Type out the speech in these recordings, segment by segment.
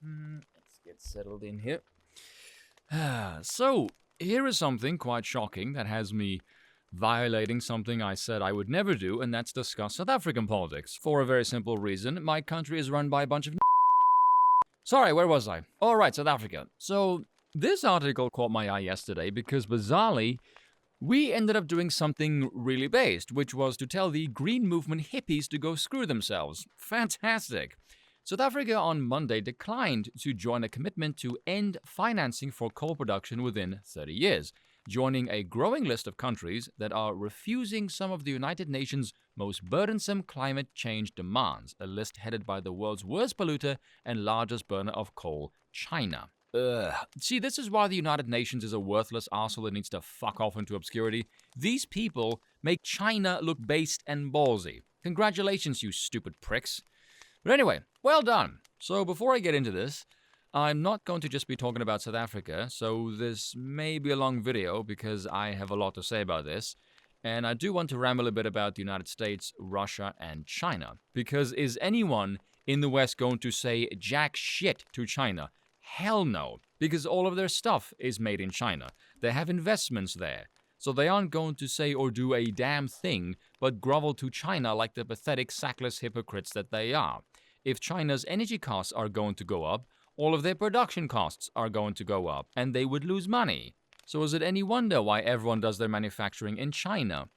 Let's get settled in here. So, here is something quite shocking that has me violating something I said I would never do, and that's discuss South African politics. For a very simple reason, my country is run by a bunch of. Sorry, where was I? All right, South Africa. So, this article caught my eye yesterday because bizarrely, we ended up doing something really based, which was to tell the Green Movement hippies to go screw themselves. Fantastic. South Africa on Monday declined to join a commitment to end financing for coal production within 30 years, joining a growing list of countries that are refusing some of the United Nations' most burdensome climate change demands, a list headed by the world's worst polluter and largest burner of coal, China. Ugh. See, this is why the United Nations is a worthless arsehole that needs to fuck off into obscurity. These people make China look based and ballsy. Congratulations, you stupid pricks. But anyway, well done. So before I get into this, I'm not going to just be talking about South Africa, so this may be a long video because I have a lot to say about this. And I do want to ramble a bit about the United States, Russia, and China. Because is anyone in the West going to say jack shit to China? Hell no, because all of their stuff is made in China. They have investments there. So they aren't going to say or do a damn thing, but grovel to China like the pathetic, sackless hypocrites that they are. If China's energy costs are going to go up, all of their production costs are going to go up, and they would lose money. So is it any wonder why everyone does their manufacturing in China?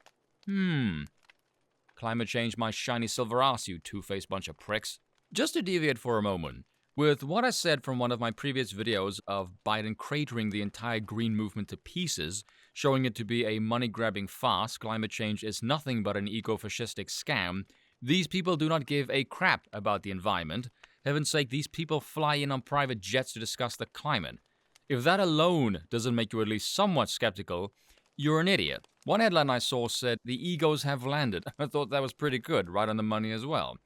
Climate change my shiny silver ass, you two-faced bunch of pricks. Just to deviate for a moment, with what I said from one of my previous videos of Biden cratering the entire green movement to pieces, showing it to be a money-grabbing farce, climate change is nothing but an eco-fascistic scam, these people do not give a crap about the environment. Heaven's sake, these people fly in on private jets to discuss the climate. If that alone doesn't make you at least somewhat skeptical, you're an idiot. One headline I saw said, "The egos have landed." I thought that was pretty good, right on the money as well.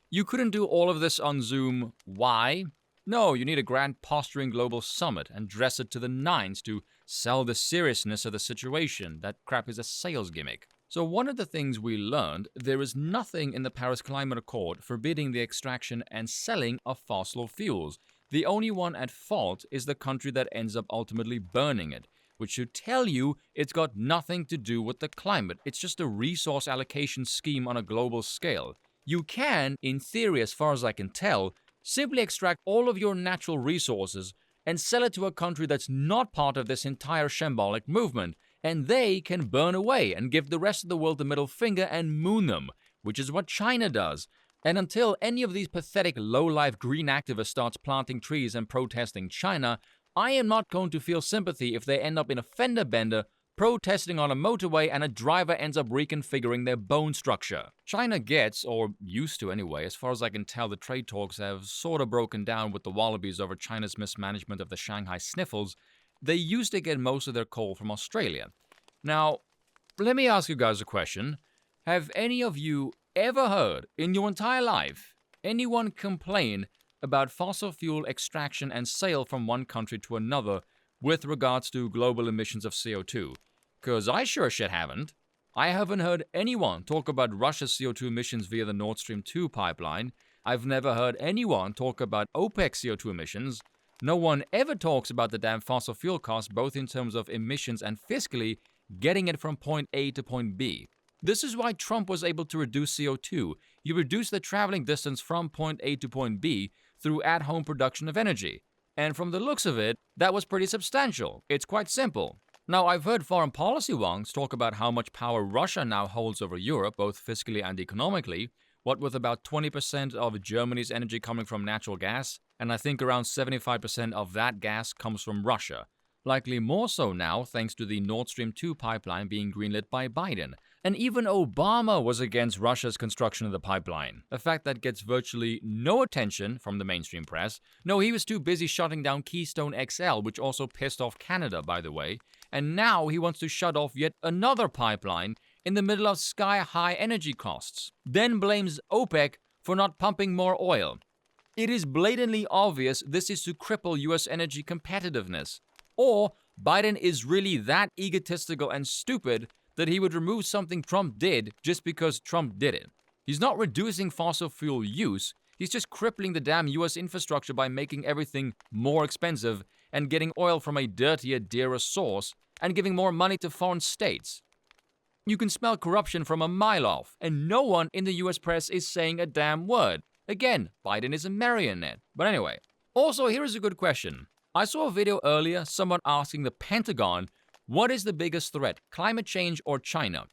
You couldn't do all of this on Zoom. Why? No, you need a grand posturing global summit and dress it to the nines to sell the seriousness of the situation. That crap is a sales gimmick. So one of the things we learned, there is nothing in the Paris Climate Accord forbidding the extraction and selling of fossil fuels. The only one at fault is the country that ends up ultimately burning it, which should tell you it's got nothing to do with the climate. It's just a resource allocation scheme on a global scale. You can, in theory, as far as I can tell, simply extract all of your natural resources and sell it to a country that's not part of this entire shambolic movement, and they can burn away and give the rest of the world the middle finger and moon them, which is what China does. And until any of these pathetic low-life green activists starts planting trees and protesting China, I am not going to feel sympathy if they end up in a fender bender protesting on a motorway and a driver ends up reconfiguring their bone structure. China gets, or used to anyway, as far as I can tell, the trade talks have sort of broken down with the wallabies over China's mismanagement of the Shanghai sniffles. They used to get most of their coal from Australia. Now, let me ask you guys a question. Have any of you ever heard in your entire life anyone complain about fossil fuel extraction and sale from one country to another with regards to global emissions of CO2? Because I sure shit haven't. I haven't heard anyone talk about Russia's CO2 emissions via the Nord Stream 2 pipeline. I've never heard anyone talk about OPEC CO2 emissions. No one ever talks about the damn fossil fuel costs, both in terms of emissions and fiscally getting it from point A to point B. This is why Trump was able to reduce CO2. He reduced the traveling distance from point A to point B through at-home production of energy. And from the looks of it, that was pretty substantial. It's quite simple. Now, I've heard foreign policy wonks talk about how much power Russia now holds over Europe, both fiscally and economically, what with about 20% of Germany's energy coming from natural gas, and I think around 75% of that gas comes from Russia. Likely more so now thanks to the Nord Stream 2 pipeline being greenlit by Biden. And even Obama was against Russia's construction of the pipeline, a fact that gets virtually no attention from the mainstream press. No, he was too busy shutting down Keystone XL, which also pissed off Canada, by the way. And now he wants to shut off yet another pipeline in the middle of sky-high energy costs. Then blames OPEC for not pumping more oil. It is blatantly obvious this is to cripple US energy competitiveness. Or Biden is really that egotistical and stupid that he would remove something Trump did just because Trump did it. He's not reducing fossil fuel use, He's just crippling the damn US infrastructure by making everything more expensive and getting oil from a dirtier, dearer source and giving more money to foreign states. You can smell corruption from a mile off, and no one in the US press is saying a damn word. Again, Biden is a marionette. But anyway, also here is a good question. I saw a video earlier, someone asking the Pentagon, what is the biggest threat, climate change or China?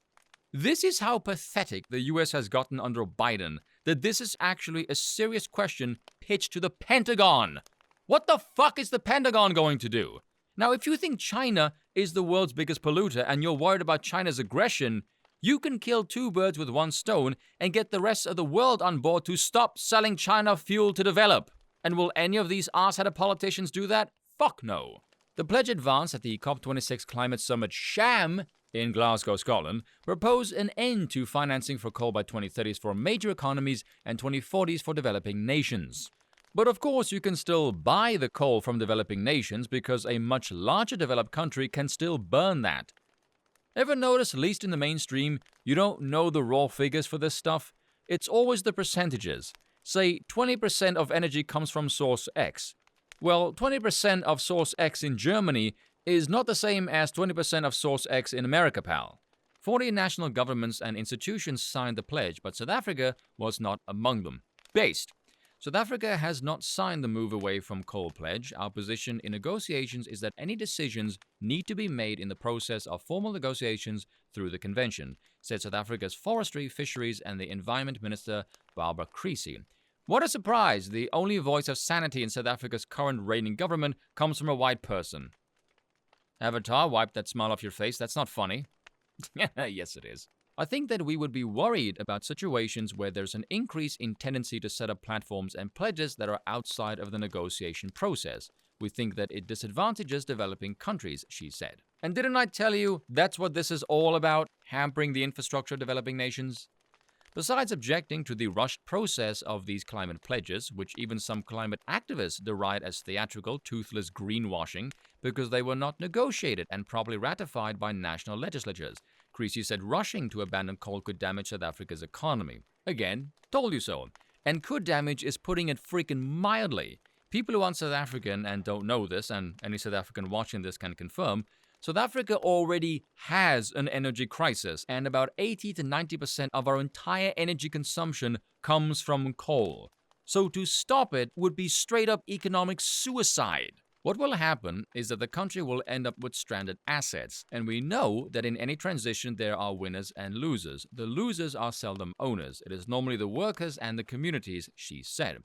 This is how pathetic the US has gotten under Biden, that this is actually a serious question pitched to the Pentagon. What the fuck is the Pentagon going to do? Now, if you think China is the world's biggest polluter and you're worried about China's aggression, you can kill two birds with one stone and get the rest of the world on board to stop selling China fuel to develop. And will any of these arse-headed politicians do that? Fuck no. The pledge advanced at the COP26 Climate Summit sham in Glasgow, Scotland, proposed an end to financing for coal by 2030s for major economies and 2040s for developing nations. But of course, you can still buy the coal from developing nations because a much larger developed country can still burn that. Ever notice, at least in the mainstream, you don't know the raw figures for this stuff? It's always the percentages. Say 20% of energy comes from source X. Well, 20% of source X in Germany is not the same as 20% of source X in America, pal. 40 national governments and institutions signed the pledge, but South Africa was not among them. Based. South Africa has not signed the move away from coal pledge. Our position in negotiations is that any decisions need to be made in the process of formal negotiations through the convention, said South Africa's Forestry, Fisheries and the Environment Minister, Barbara Creecy. What a surprise! The only voice of sanity in South Africa's current reigning government comes from a white person. Avatar, wipe that smile off your face. That's not funny. Yes, it is. I think that we would be worried about situations where there's an increase in tendency to set up platforms and pledges that are outside of the negotiation process. We think that it disadvantages developing countries, she said. And didn't I tell you that's what this is all about? Hampering the infrastructure of developing nations? Besides objecting to the rushed process of these climate pledges, which even some climate activists deride as theatrical, toothless greenwashing because they were not negotiated and properly ratified by national legislatures, Creecy said rushing to abandon coal could damage South Africa's economy. Again, told you so. And could damage is putting it freaking mildly. People who aren't South African and don't know this, and any South African watching this can confirm, South Africa already has an energy crisis, and about 80 to 90% of our entire energy consumption comes from coal. So to stop it would be straight up economic suicide. What will happen is that the country will end up with stranded assets, and we know that in any transition there are winners and losers. The losers are seldom owners. It is normally the workers and the communities, she said.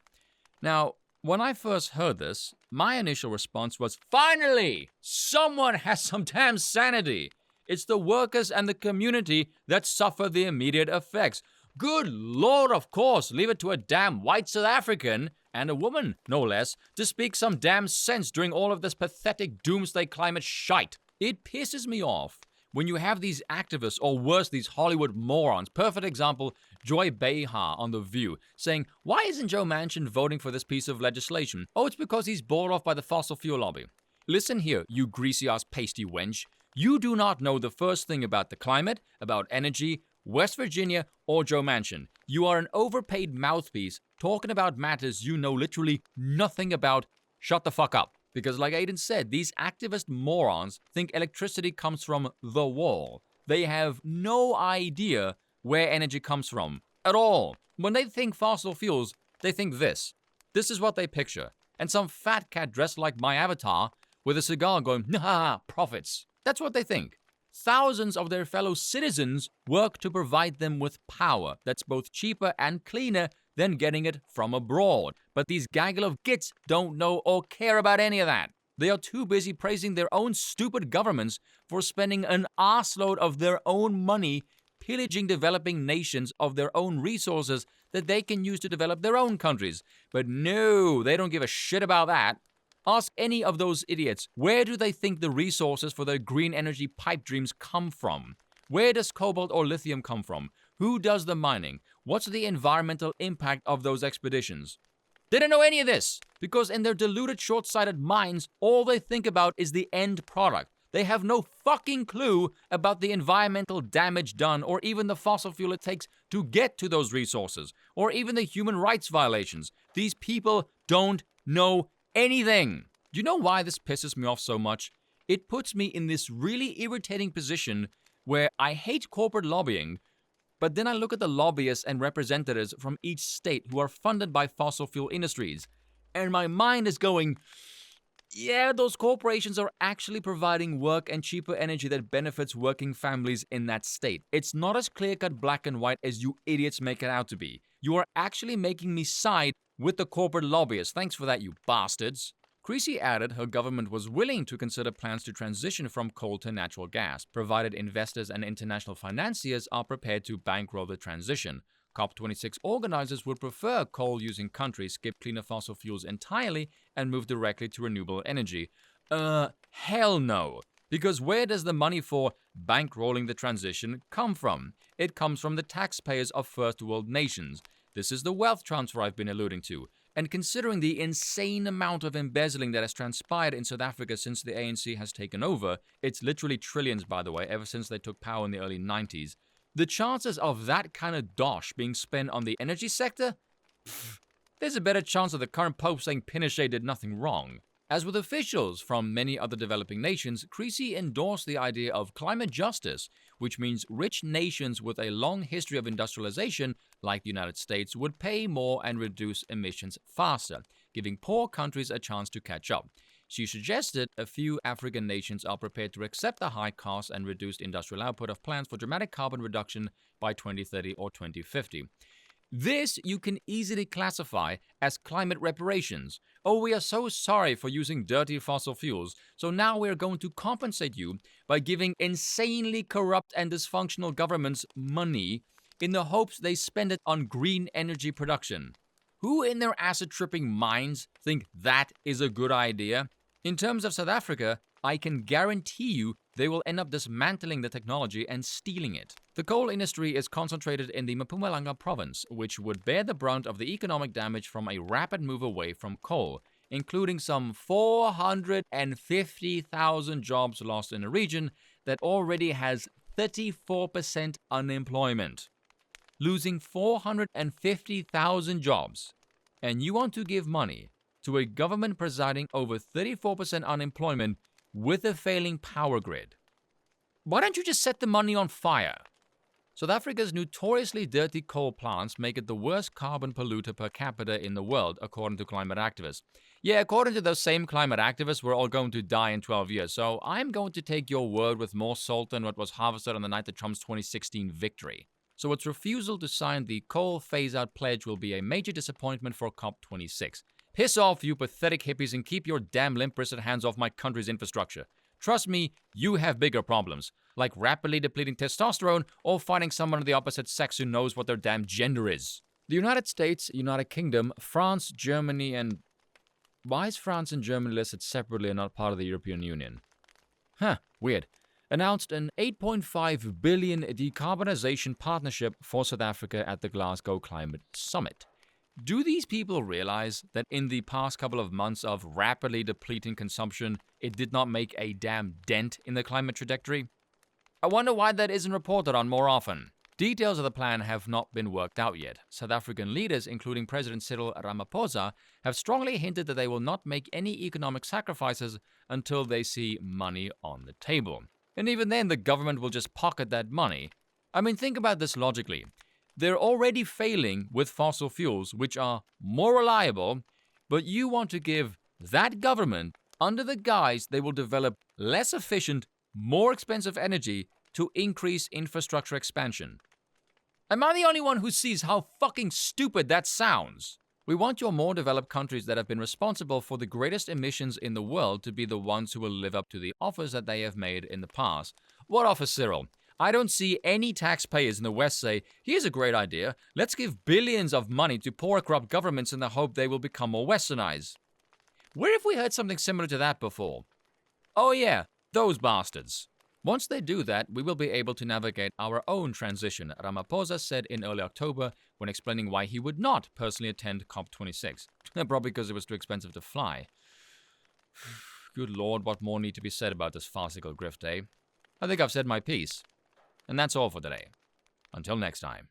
Now, when I first heard this, my initial response was, finally! Someone has some damn sanity! It's the workers and the community that suffer the immediate effects. Good Lord, of course, leave it to a damn white South African, and a woman, no less, to speak some damn sense during all of this pathetic doomsday climate shite. It pisses me off when you have these activists, or worse, these Hollywood morons. Perfect example, Joy Behar on The View, saying, why isn't Joe Manchin voting for this piece of legislation? Oh, it's because he's bought off by the fossil fuel lobby. Listen here, you greasy-ass pasty wench. You do not know the first thing about the climate, about energy, West Virginia, or Joe Manchin. You are an overpaid mouthpiece talking about matters you know literally nothing about. Shut the fuck up. Because like Aiden said, these activist morons think electricity comes from the wall. They have no idea where energy comes from at all. When they think fossil fuels, they think this. This is what they picture. And some fat cat dressed like my avatar with a cigar going, nah, profits. That's what they think. Thousands of their fellow citizens work to provide them with power that's both cheaper and cleaner than getting it from abroad. But these gaggle of gits don't know or care about any of that. They are too busy praising their own stupid governments for spending an arseload of their own money pillaging developing nations of their own resources that they can use to develop their own countries. But no, they don't give a shit about that. Ask any of those idiots, where do they think the resources for their green energy pipe dreams come from? Where does cobalt or lithium come from? Who does the mining? What's the environmental impact of those expeditions? They don't know any of this, because in their deluded, short-sighted minds, all they think about is the end product. They have no fucking clue about the environmental damage done, or even the fossil fuel it takes to get to those resources, or even the human rights violations. These people don't know anything. Do you know why this pisses me off so much? It puts me in this really irritating position where I hate corporate lobbying, but then I look at the lobbyists and representatives from each state who are funded by fossil fuel industries, and my mind is going, yeah, those corporations are actually providing work and cheaper energy that benefits working families in that state. It's not as clear-cut black and white as you idiots make it out to be. You are actually making me side with the corporate lobbyists. Thanks for that, you bastards. Creasy added her government was willing to consider plans to transition from coal to natural gas, provided investors and international financiers are prepared to bankroll the transition. COP26 organizers would prefer coal-using countries skip cleaner fossil fuels entirely and move directly to renewable energy. Hell no. Because where does the money for bankrolling the transition come from? It comes from the taxpayers of first world nations. This is the wealth transfer I've been alluding to. And considering the insane amount of embezzling that has transpired in South Africa since the ANC has taken over, it's literally trillions, by the way, ever since they took power in the early 90s, the chances of that kind of dosh being spent on the energy sector? There's a better chance of the current Pope saying Pinochet did nothing wrong. As with officials from many other developing nations, Creasy endorsed the idea of climate justice, which means rich nations with a long history of industrialization, like the United States, would pay more and reduce emissions faster, giving poor countries a chance to catch up. She suggested a few African nations are prepared to accept the high costs and reduced industrial output of plans for dramatic carbon reduction by 2030 or 2050. This you can easily classify as climate reparations. Oh, we are so sorry for using dirty fossil fuels, so now we are going to compensate you by giving insanely corrupt and dysfunctional governments money in the hopes they spend it on green energy production. Who in their acid-tripping minds think that is a good idea? In terms of South Africa, I can guarantee you they will end up dismantling the technology and stealing it. The coal industry is concentrated in the Mpumalanga province, which would bear the brunt of the economic damage from a rapid move away from coal, including some 450,000 jobs lost in a region that already has 34% unemployment. Losing 450,000 jobs, and you want to give money to a government presiding over 34% unemployment with a failing power grid. Why don't you just set the money on fire? South Africa's notoriously dirty coal plants make it the worst carbon polluter per capita in the world, according to climate activists. Yeah, according to those same climate activists, we're all going to die in 12 years, so I'm going to take your word with more salt than what was harvested on the night of Trump's 2016 victory. So its refusal to sign the coal phase-out pledge will be a major disappointment for COP26. Piss off, you pathetic hippies, and keep your damn limp-wristed hands off my country's infrastructure. Trust me, you have bigger problems, like rapidly depleting testosterone or finding someone of the opposite sex who knows what their damn gender is. The United States, United Kingdom, France, Germany, and... Why is France and Germany listed separately and not part of the European Union? Weird. Announced an $8.5 billion decarbonization partnership for South Africa at the Glasgow Climate Summit. Do these people realize that in the past couple of months of rapidly depleting consumption, it did not make a damn dent in the climate trajectory? I wonder why that isn't reported on more often. Details of the plan have not been worked out yet. South African leaders, including President Cyril Ramaphosa, have strongly hinted that they will not make any economic sacrifices until they see money on the table. And even then, the government will just pocket that money. I mean, think about this logically. They're already failing with fossil fuels, which are more reliable, but you want to give that government, under the guise they will develop less efficient, more expensive energy to increase infrastructure expansion. Am I the only one who sees how fucking stupid that sounds? We want your more developed countries that have been responsible for the greatest emissions in the world to be the ones who will live up to the offers that they have made in the past. What offer, Cyril? I don't see any taxpayers in the West say, here's a great idea, let's give billions of money to poor corrupt governments in the hope they will become more westernized. Where have we heard something similar to that before? Oh yeah, those bastards. Once they do that, we will be able to navigate our own transition, Ramaphosa said in early October when explaining why he would not personally attend COP26. Probably because it was too expensive to fly. good lord, what more need to be said about this farcical grift, eh? I think I've said my piece. And that's all for today. Until next time.